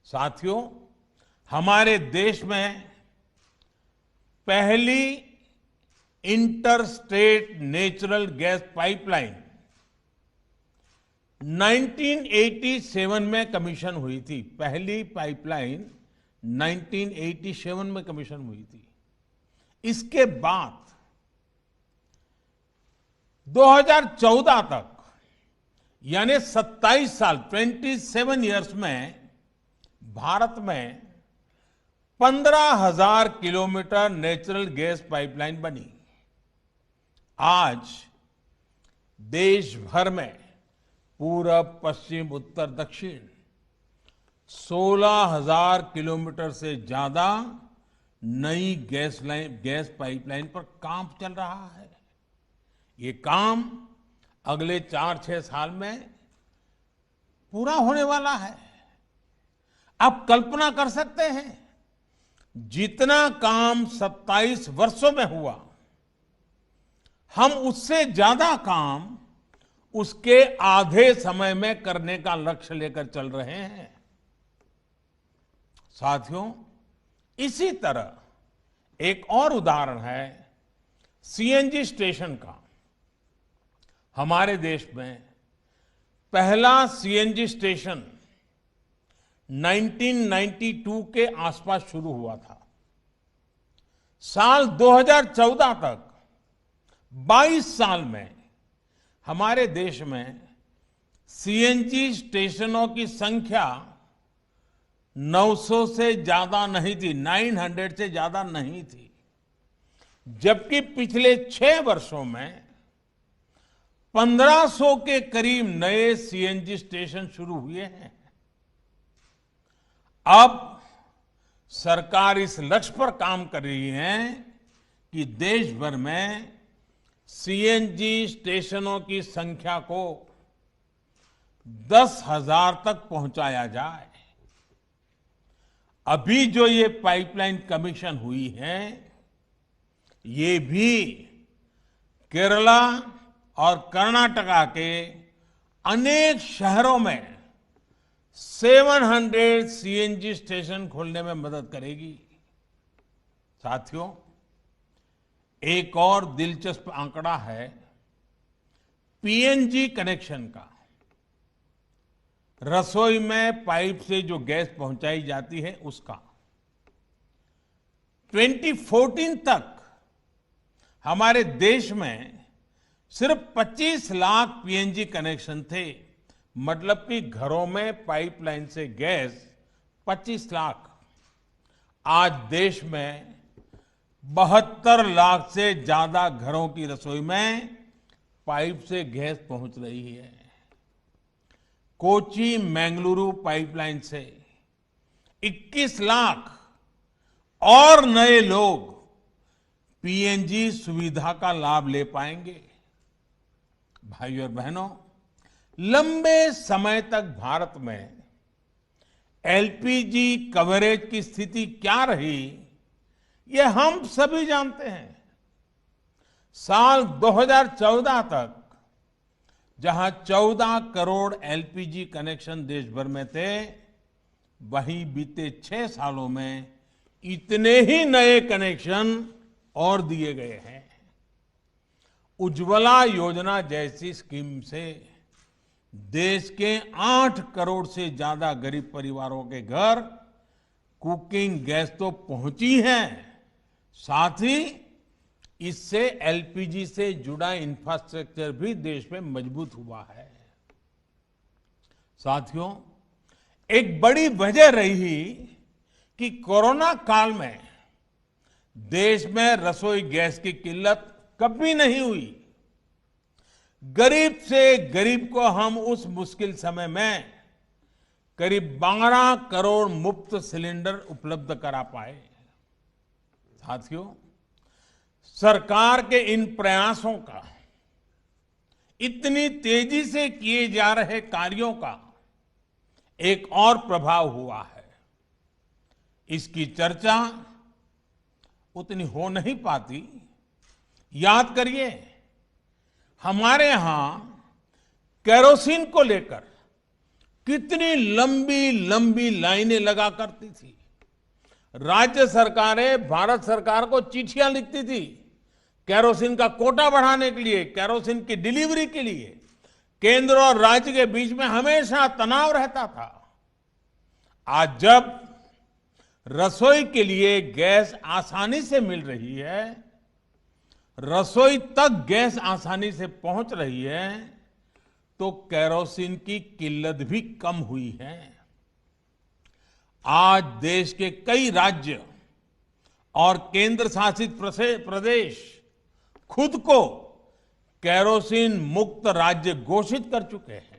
साथियों, हमारे देश में पहली inter state natural gas pipeline 1987 में कमीशन हुई थी। पहली पाइपलाइन 1987 में कमीशन हुई थी। इसके बाद 2014 तक यानी 27 साल 27 इयर्स में भारत में 15,000 किलोमीटर नेचुरल गैस पाइपलाइन बनी। आज देश भर में पूरब, पश्चिम, उत्तर, दक्षिण 16,000 किलोमीटर से ज्यादा नई गैस पाइपलाइन पर काम चल रहा है। ये काम अगले 4-6 साल में पूरा होने वाला है। आप कल्पना कर सकते हैं, जितना काम 27 वर्षों में हुआ, हम उससे ज्यादा काम उसके आधे समय में करने का लक्ष्य लेकर चल रहे हैं। साथियों, इसी तरह एक और उदाहरण है सीएनजी स्टेशन का। हमारे देश में पहला सीएनजी स्टेशन 1992 के आसपास शुरू हुआ था। साल 2014 तक 22 साल में हमारे देश में सीएनजी स्टेशनों की संख्या 900 से ज्यादा नहीं थी, 900 से ज्यादा नहीं थी। जबकि पिछले 6 वर्षों में 1500 के करीब नए सीएनजी स्टेशन शुरू हुए हैं। अब सरकार इस लक्ष्य पर काम कर रही है कि देश भर में सीएनजी स्टेशनों की संख्या को 10,000 तक पहुंचाया जाए। अभी जो ये पाइपलाइन कमीशन हुई है, ये भी केरला और कर्नाटका के अनेक शहरों में 700 सीएनजी स्टेशन खोलने में मदद करेगी। साथियों, एक और दिलचस्प आंकड़ा है पीएनजी कनेक्शन का। रसोई में पाइप से जो गैस पहुंचाई जाती है उसका 2014 तक हमारे देश में सिर्फ 25 लाख पीएनजी कनेक्शन थे। मतलब कि घरों में पाइपलाइन से गैस 25 लाख। आज देश में 72 लाख से ज्यादा घरों की रसोई में पाइप से गैस पहुंच रही है। कोची मैंगलुरु पाइपलाइन से 21 लाख और नए लोग पीएनजी सुविधा का लाभ ले पाएंगे। भाइयों और बहनों, लंबे समय तक भारत में एलपीजी कवरेज की स्थिति क्या रही, ये हम सभी जानते हैं। साल 2014 तक जहां 14 करोड़ एलपीजी कनेक्शन देश भर में थे, वहीं बीते 6 सालों में इतने ही नए कनेक्शन और दिए गए हैं। उज्ज्वला योजना जैसी स्कीम से देश के 8 करोड़ से ज्यादा गरीब परिवारों के घर कुकिंग गैस तो पहुंची है, साथ ही इससे एलपीजी से जुड़ा इंफ्रास्ट्रक्चर भी देश में मजबूत हुआ है। साथियों, एक बड़ी वजह रही कि कोरोना काल में देश में रसोई गैस की किल्लत कभी नहीं हुई। गरीब से गरीब को हम उस मुश्किल समय में करीब 12 करोड़ मुफ्त सिलेंडर उपलब्ध करा पाए। साथियों, सरकार के इन प्रयासों का, इतनी तेजी से किए जा रहे कार्यों का एक और प्रभाव हुआ है। इसकी चर्चा उतनी हो नहीं पाती। याद करिए, हमारे यहां केरोसिन को लेकर कितनी लंबी लंबी लाइनें लगा करती थी। राज्य सरकारें भारत सरकार को चिट्ठियां लिखती थी केरोसिन का कोटा बढ़ाने के लिए, केरोसिन की डिलीवरी के लिए। केंद्र और राज्य के बीच में हमेशा तनाव रहता था। आज जब रसोई के लिए गैस आसानी से मिल रही है, रसोई तक गैस आसानी से पहुंच रही है, तो केरोसिन की किल्लत भी कम हुई है। आज देश के कई राज्य और केंद्र शासित प्रदेश खुद को केरोसिन मुक्त राज्य घोषित कर चुके हैं।